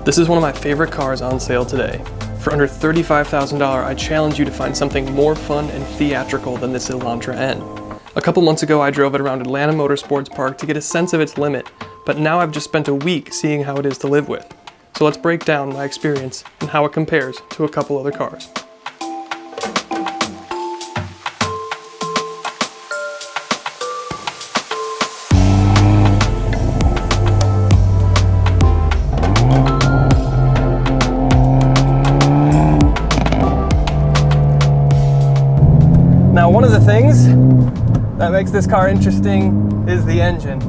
This is one of my favorite cars on sale today. For under $35,000, I challenge you to find something more fun and theatrical than this Elantra N. A couple months ago, I drove it around Atlanta Motorsports Park to get a sense of its limit, but now I've just spent a week seeing how it is to live with. So let's break down my experience and how it compares to a couple other cars. Now, one of the things that makes this car interesting is the engine.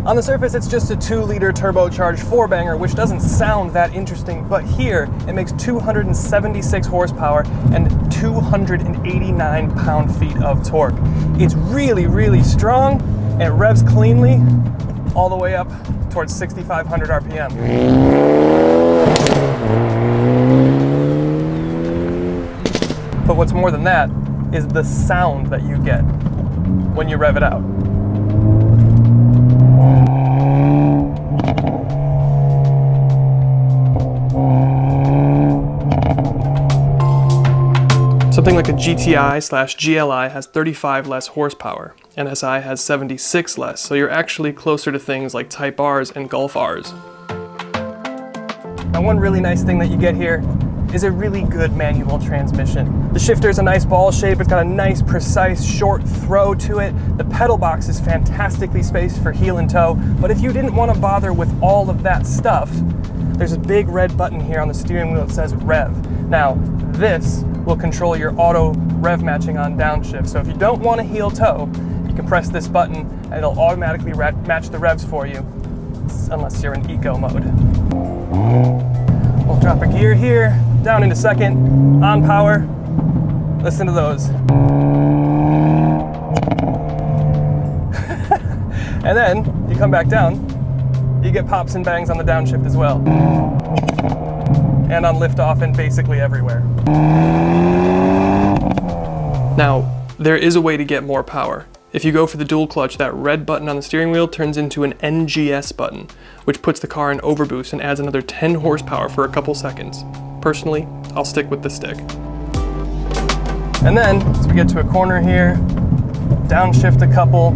On the surface, it's just a 2-liter turbocharged 4-banger, which doesn't sound that interesting, but here it makes 276 horsepower and 289 pound-feet of torque. It's really, really strong, and it revs cleanly all the way up towards 6,500 RPM. But what's more than that is the sound that you get when you rev it out. Something like a GTI/GLI has 35 less horsepower, and SI has 76 less, so you're actually closer to things like Type Rs and Golf Rs. Now, one really nice thing that you get here is a really good manual transmission. The shifter's a nice ball shape, it's got a nice, precise, short throw to it. The pedal box is fantastically spaced for heel and toe, but if you didn't want to bother with all of that stuff, there's a big red button here on the steering wheel that says Rev. Now, this will control your auto rev matching on downshift. So if you don't want to heel toe, you can press this button and it'll automatically match the revs for you, unless you're in eco mode. We'll drop a gear here, down into second, on power. Listen to those. And then you come back down, you get pops and bangs on the downshift as well. And on liftoff and basically everywhere. Now, there is a way to get more power. If you go for the dual clutch, that red button on the steering wheel turns into an NGS button, which puts the car in overboost and adds another 10 horsepower for a couple seconds. Personally, I'll stick with the stick. And then, as we get to a corner here, downshift a couple.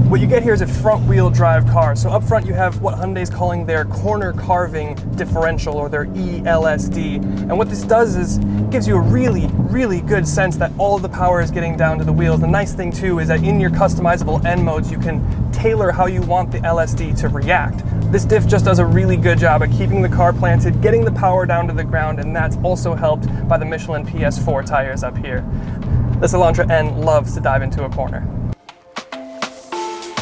What you get here is a front wheel drive car. So up front you have what Hyundai's calling their corner carving differential, or their ELSD. And what this does is gives you a really, really good sense that all of the power is getting down to the wheels. The nice thing too is that in your customizable N modes, you can tailor how you want the LSD to react. This diff just does a really good job at keeping the car planted, getting the power down to the ground, and that's also helped by the Michelin PS4 tires up here. This Elantra N loves to dive into a corner.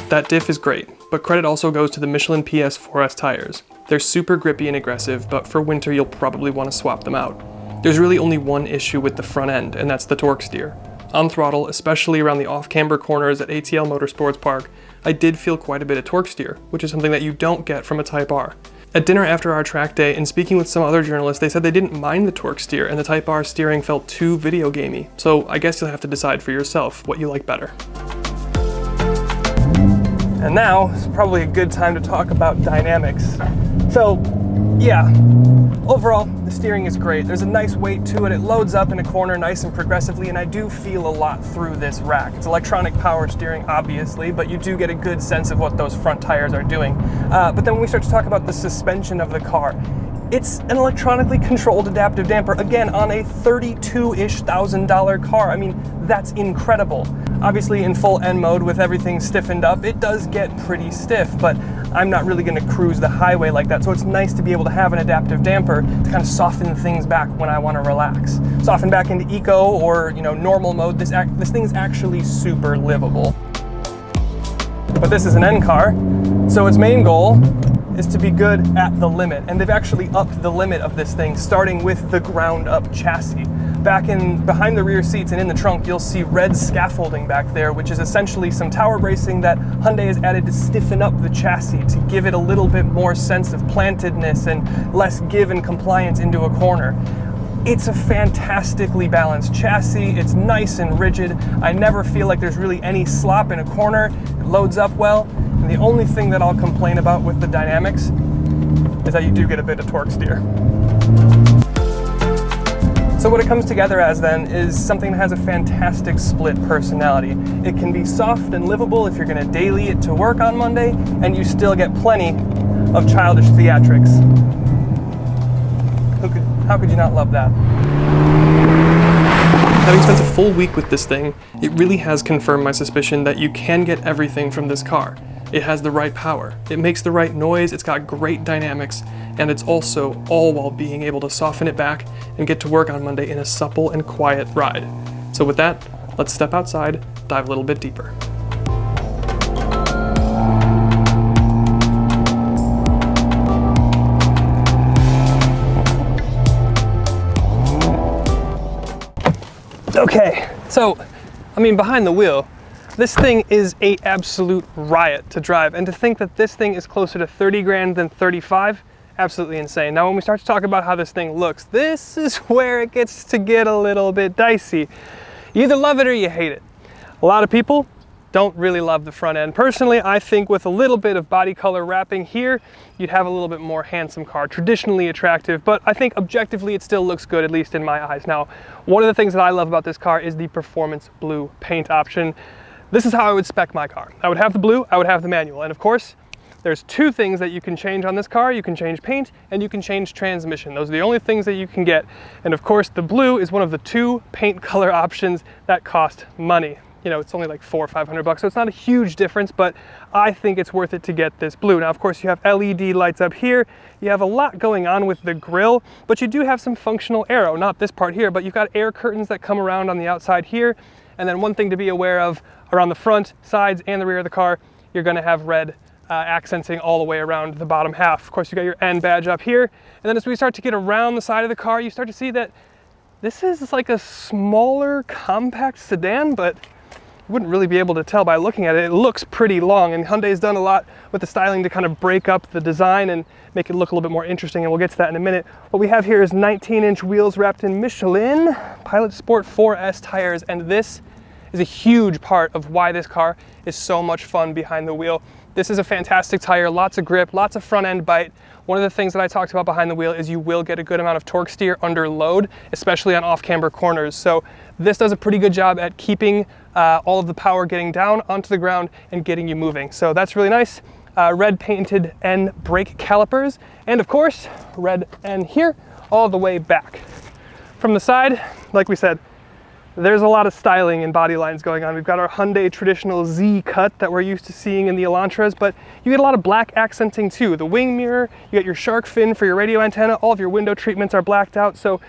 That diff is great, but credit also goes to the Michelin PS4S tires. They're super grippy and aggressive, but for winter you'll probably want to swap them out. There's really only one issue with the front end, and that's the torque steer. On throttle, especially around the off-camber corners at ATL Motorsports Park, I did feel quite a bit of torque steer, which is something that you don't get from a Type R. At dinner after our track day, and speaking with some other journalists, they said they didn't mind the torque steer, and the Type R steering felt too video gamey. So I guess you'll have to decide for yourself what you like better. And now is probably a good time to talk about dynamics. So, yeah, overall, the steering is great. There's a nice weight to it. It loads up in a corner nice and progressively, and I do feel a lot through this rack. It's electronic power steering, obviously, but you do get a good sense of what those front tires are doing. But then when we start to talk about the suspension of the car, it's an electronically controlled adaptive damper, again, on a $32-ish thousand car. I mean, that's incredible. Obviously, in full N mode with everything stiffened up, it does get pretty stiff, but I'm not really gonna cruise the highway like that, so it's nice to be able to have an adaptive damper to kind of soften things back when I wanna relax. Soften back into eco or normal mode, this thing's actually super livable. But this is an N car, so its main goal is to be good at the limit, and they've actually upped the limit of this thing, starting with the ground up chassis. Behind the rear seats and in the trunk, you'll see red scaffolding back there, which is essentially some tower bracing that Hyundai has added to stiffen up the chassis to give it a little bit more sense of plantedness and less give and compliance into a corner. It's a fantastically balanced chassis. It's nice and rigid. I never feel like there's really any slop in a corner. It loads up well. And the only thing that I'll complain about with the dynamics is that you do get a bit of torque steer. So what it comes together as then is something that has a fantastic split personality. It can be soft and livable if you're going to daily it to work on Monday, and you still get plenty of childish theatrics. How could you not love that? Having spent a full week with this thing, it really has confirmed my suspicion that you can get everything from this car. It has the right power, it makes the right noise, it's got great dynamics, and it's also all while being able to soften it back and get to work on Monday in a supple and quiet ride. So with that, let's step outside, dive a little bit deeper. Okay, so, behind the wheel, this thing is an absolute riot to drive, and to think that this thing is closer to 30 grand than 35, absolutely insane. Now when we start to talk about how this thing looks, this is where it gets to get a little bit dicey. You either love it or you hate it. A lot of people don't really love the front end. Personally, I think with a little bit of body color wrapping here, you'd have a little bit more handsome car, traditionally attractive, but I think objectively it still looks good, at least in my eyes. Now, one of the things that I love about this car is the performance blue paint option. This is how I would spec my car. I would have the blue, I would have the manual, and of course, there's two things that you can change on this car. You can change paint and you can change transmission. Those are the only things that you can get. And of course, the blue is one of the two paint color options that cost money. You know, it's only like $400 or $500, so it's not a huge difference, but I think it's worth it to get this blue. Now, of course, you have LED lights up here. You have a lot going on with the grille, but you do have some functional aero, not this part here, but you've got air curtains that come around on the outside here. And then one thing to be aware of around the front, sides, and the rear of the car, you're gonna have red accenting all the way around the bottom half. Of course, you got your N badge up here. And then as we start to get around the side of the car, you start to see that this is like a smaller compact sedan, but you wouldn't really be able to tell by looking at it. It looks pretty long, and Hyundai's done a lot with the styling to kind of break up the design and make it look a little bit more interesting, and we'll get to that in a minute. What we have here is 19-inch wheels wrapped in Michelin Pilot Sport 4S tires, and this is a huge part of why this car is so much fun behind the wheel. This is a fantastic tire, lots of grip, lots of front end bite. One of the things that I talked about behind the wheel is you will get a good amount of torque steer under load, especially on off-camber corners. So this does a pretty good job at keeping all of the power getting down onto the ground and getting you moving. So that's really nice. Red painted N brake calipers, and of course, red N here all the way back. From the side, like we said, there's a lot of styling and body lines going on. We've got our Hyundai traditional Z cut that we're used to seeing in the Elantras, but you get a lot of black accenting too. The wing mirror, you get your shark fin for your radio antenna, all of your window treatments are blacked out, so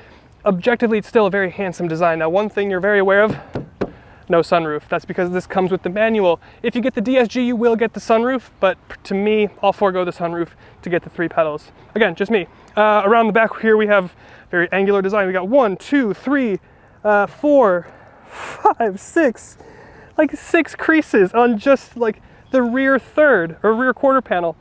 objectively it's still a very handsome design. Now, one thing you're very aware of, no sunroof. That's because this comes with the manual. If you get the DSG, you will get the sunroof, but to me, I'll forego the sunroof to get the 3 pedals. Again, just me. Around the back here, we have very angular design. We got 1, 2, 3, 4, 5, 6, like 6 creases on just like the rear third or rear quarter panel.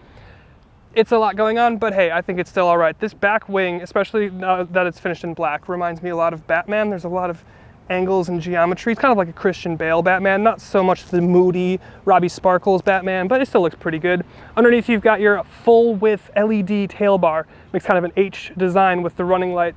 It's a lot going on, but hey, I think it's still all right. This back wing, especially now that it's finished in black, reminds me a lot of Batman. There's a lot of angles and geometry. It's kind of like a Christian Bale Batman, not so much the moody Robbie Sparkles Batman, but it still looks pretty good. Underneath, you've got your full width LED tail bar. Makes kind of an H design with the running light.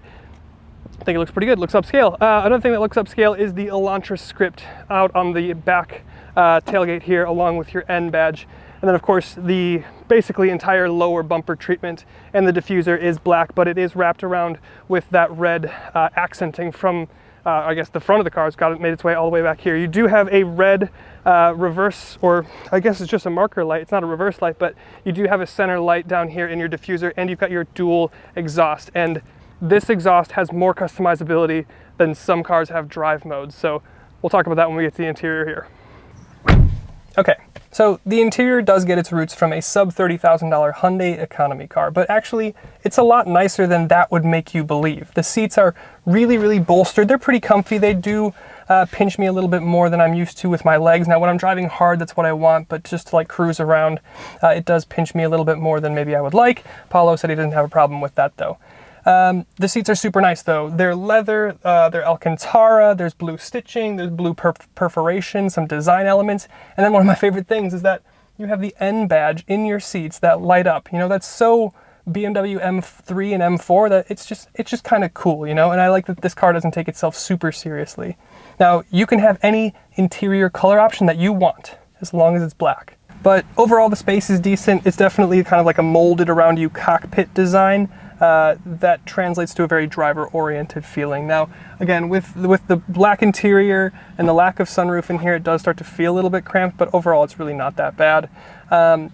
I think it looks pretty good, looks upscale. Another thing that looks upscale is the Elantra script out on the back tailgate here, along with your N badge. And then of course, the basically entire lower bumper treatment and the diffuser is black, but it is wrapped around with that red accenting from, I guess, the front of the car. It's made its way all the way back here. You do have a red reverse, or I guess it's just a marker light. It's not a reverse light, but you do have a center light down here in your diffuser, and you've got your dual exhaust. And this exhaust has more customizability than some cars have drive modes. So we'll talk about that when we get to the interior here. Okay, So the interior does get its roots from a sub $30,000 Hyundai economy car, but actually it's a lot nicer than that would make you believe. The seats are really, really bolstered. They're pretty comfy. They do pinch me a little bit more than I'm used to with my legs. Now when I'm driving hard, that's what I want, but just to like cruise around, it does pinch me a little bit more than maybe I would like. Paulo said he doesn't have a problem with that though. The seats are super nice though. They're leather, they're Alcantara, there's blue stitching, there's blue perforation, some design elements. And then one of my favorite things is that you have the N badge in your seats that light up. You know, that's so BMW M3 and M4 that it's just kind of cool, you know? And I like that this car doesn't take itself super seriously. Now, you can have any interior color option that you want, as long as it's black. But overall, the space is decent. It's definitely kind of like a molded around you cockpit design. That translates to a very driver-oriented feeling. Now, again, with the black interior and the lack of sunroof in here, it does start to feel a little bit cramped, but overall it's really not that bad.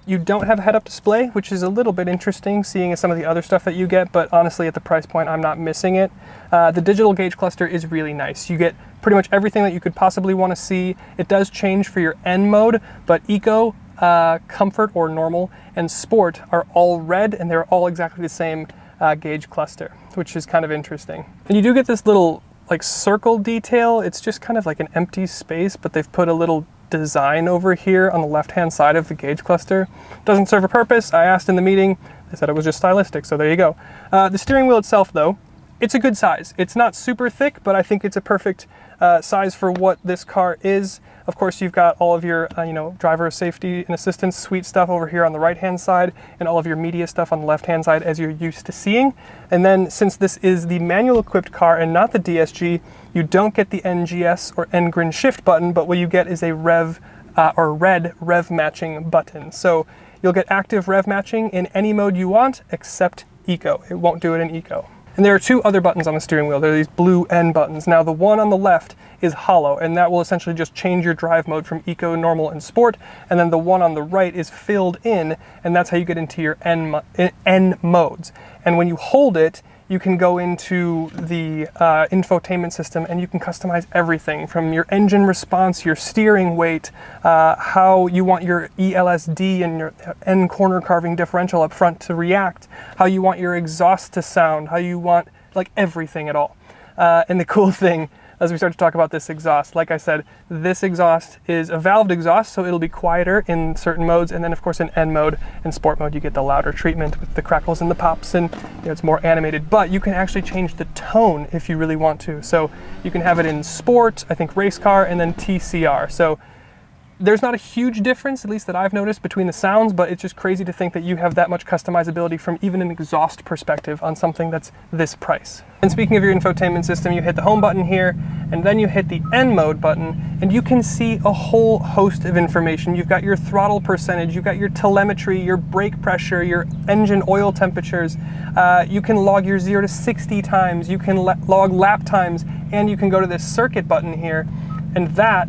You don't have a head-up display, which is a little bit interesting, seeing as some of the other stuff that you get, but honestly, at the price point, I'm not missing it. The digital gauge cluster is really nice. You get pretty much everything that you could possibly want to see. It does change for your N mode, but Eco, Comfort or Normal, and Sport are all red, and they're all exactly the same gauge cluster, which is kind of interesting. And you do get this little like circle detail. It's just kind of like an empty space, but they've put a little design over here on the left-hand side of the gauge cluster. Doesn't serve a purpose. I asked in the meeting, they said it was just stylistic, so there you go. The steering wheel itself though, it's a good size. It's not super thick, but I think it's a perfect size for what this car is. Of course, you've got all of your driver safety and assistance suite stuff over here on the right-hand side, and all of your media stuff on the left-hand side as you're used to seeing. And then since this is the manual-equipped car and not the DSG, you don't get the NGS or N-Grin shift button, but what you get is a rev or red rev matching button. So you'll get active rev matching in any mode you want except Eco. It won't do it in Eco. And there are two other buttons on the steering wheel. There are these blue N buttons. Now the one on the left is hollow, and that will essentially just change your drive mode from Eco, Normal, and Sport. And then the one on the right is filled in, and that's how you get into your N modes. And when you hold it, you can go into the infotainment system and you can customize everything from your engine response, your steering weight, how you want your ELSD and your N corner carving differential up front to react, how you want your exhaust to sound, how you want like everything at all. And the cool thing, as we start to talk about this exhaust, like I said, this exhaust is a valved exhaust, so it'll be quieter in certain modes, and then of course in N mode and Sport mode you get the louder treatment with the crackles and the pops, and it's more animated. But you can actually change the tone if you really want to. So you can have it in Sport, I think race car, and then TCR. So there's not a huge difference, at least that I've noticed, between the sounds, but it's just crazy to think that you have that much customizability from even an exhaust perspective on something that's this price. And speaking of your infotainment system, you hit the home button here, and then you hit the N mode button, and you can see a whole host of information. You've got your throttle percentage, you've got your telemetry, your brake pressure, your engine oil temperatures. You can log your 0 to 60 times, you can log lap times, and you can go to this circuit button here, and that,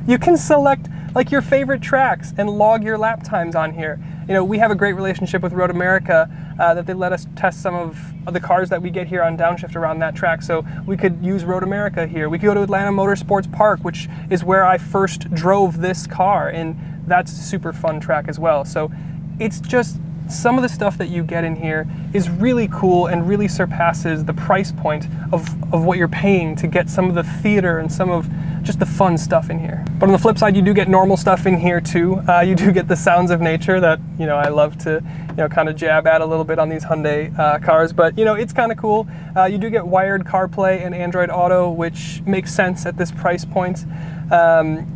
you can select like your favorite tracks and log your lap times on here. You know, we have a great relationship with Road America that they let us test some of the cars that we get here on Downshift around that track. So we could use Road America here. We could go to Atlanta Motorsports Park, which is where I first drove this car, and that's a super fun track as well. So it's just, some of the stuff that you get in here is really cool and really surpasses the price point of what you're paying to get some of the theater and some of just the fun stuff in here. But on the flip side, you do get normal stuff in here too. You do get the sounds of nature that, I love to, kind of jab at a little bit on these Hyundai cars, but it's kind of cool. You do get wired CarPlay and Android Auto, which makes sense at this price point.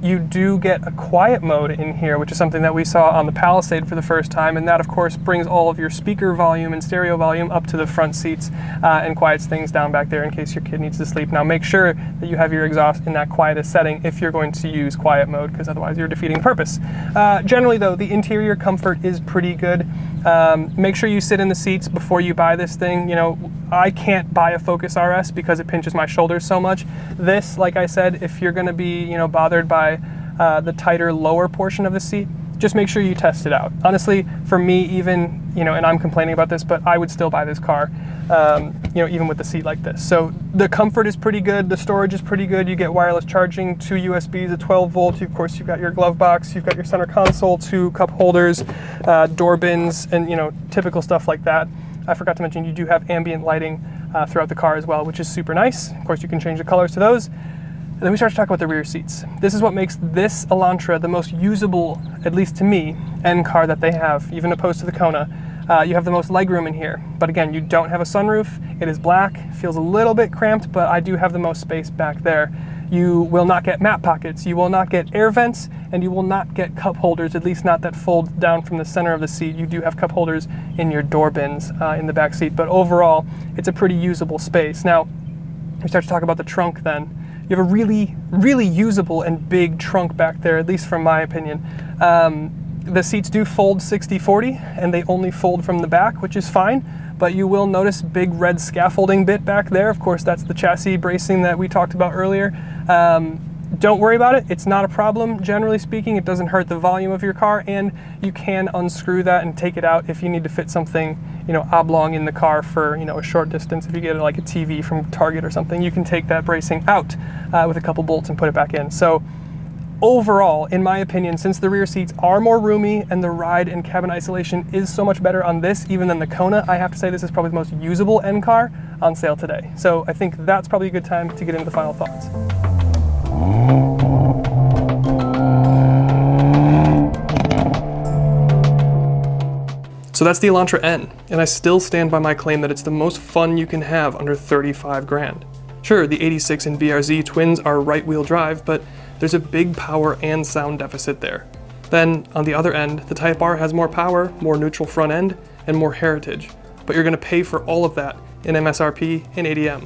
You do get a quiet mode in here, which is something that we saw on the Palisade for the first time, and that of course brings all of your speaker volume and stereo volume up to the front seats and quiets things down back there in case your kid needs to sleep. Now make sure that you have your exhaust in that quietest setting if you're going to use quiet mode, because otherwise you're defeating the purpose. Generally though, the interior comfort is pretty good. Make sure you sit in the seats before you buy this thing. I can't buy a Focus RS because it pinches my shoulders so much. This, like I said, if you're going to be bothered by the tighter lower portion of the seat, just make sure you test it out. Honestly, for me, even, and I'm complaining about this, but I would still buy this car, even with the seat like this. So the comfort is pretty good. The storage is pretty good. You get wireless charging, 2 USBs, a 12 volt. Of course, you've got your glove box, you've got your center console, 2 cup holders, door bins, and, typical stuff like that. I forgot to mention you do have ambient lighting throughout the car as well, which is super nice. Of course, you can change the colors to those. And then we start to talk about the rear seats. This is what makes this Elantra the most usable, at least to me, N car that they have, even opposed to the Kona. You have the most legroom in here, but again, you don't have a sunroof. It is black, feels a little bit cramped, but I do have the most space back there. You will not get map pockets, you will not get air vents, and you will not get cup holders, at least not that fold down from the center of the seat. You do have cup holders in your door bins in the back seat, but overall, it's a pretty usable space. Now, we start to talk about the trunk then. You have a really, really usable and big trunk back there, at least from my opinion. The seats do fold 60-40, and they only fold from the back, which is fine, but you will notice big red scaffolding bit back there. Of course, that's the chassis bracing that we talked about earlier. Don't worry about it. It's not a problem, generally speaking. It doesn't hurt the volume of your car, and you can unscrew that and take it out if you need to fit something, oblong in the car for, a short distance. If you get like a TV from Target or something, you can take that bracing out with a couple bolts and put it back in. So overall, in my opinion, since the rear seats are more roomy and the ride and cabin isolation is so much better on this even than the Kona, I have to say this is probably the most usable N car on sale today. So I think that's probably a good time to get into the final thoughts. So that's the Elantra N, and I still stand by my claim that it's the most fun you can have under 35 grand. Sure, the 86 and VRZ twins are right-wheel drive, but there's a big power and sound deficit there. Then, on the other end, the Type R has more power, more neutral front end, and more heritage, but you're gonna pay for all of that in MSRP and ADM.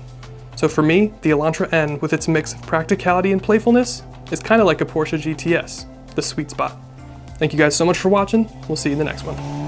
So for me, the Elantra N, with its mix of practicality and playfulness, is kind of like a Porsche GTS, the sweet spot. Thank you guys so much for watching. We'll see you in the next one.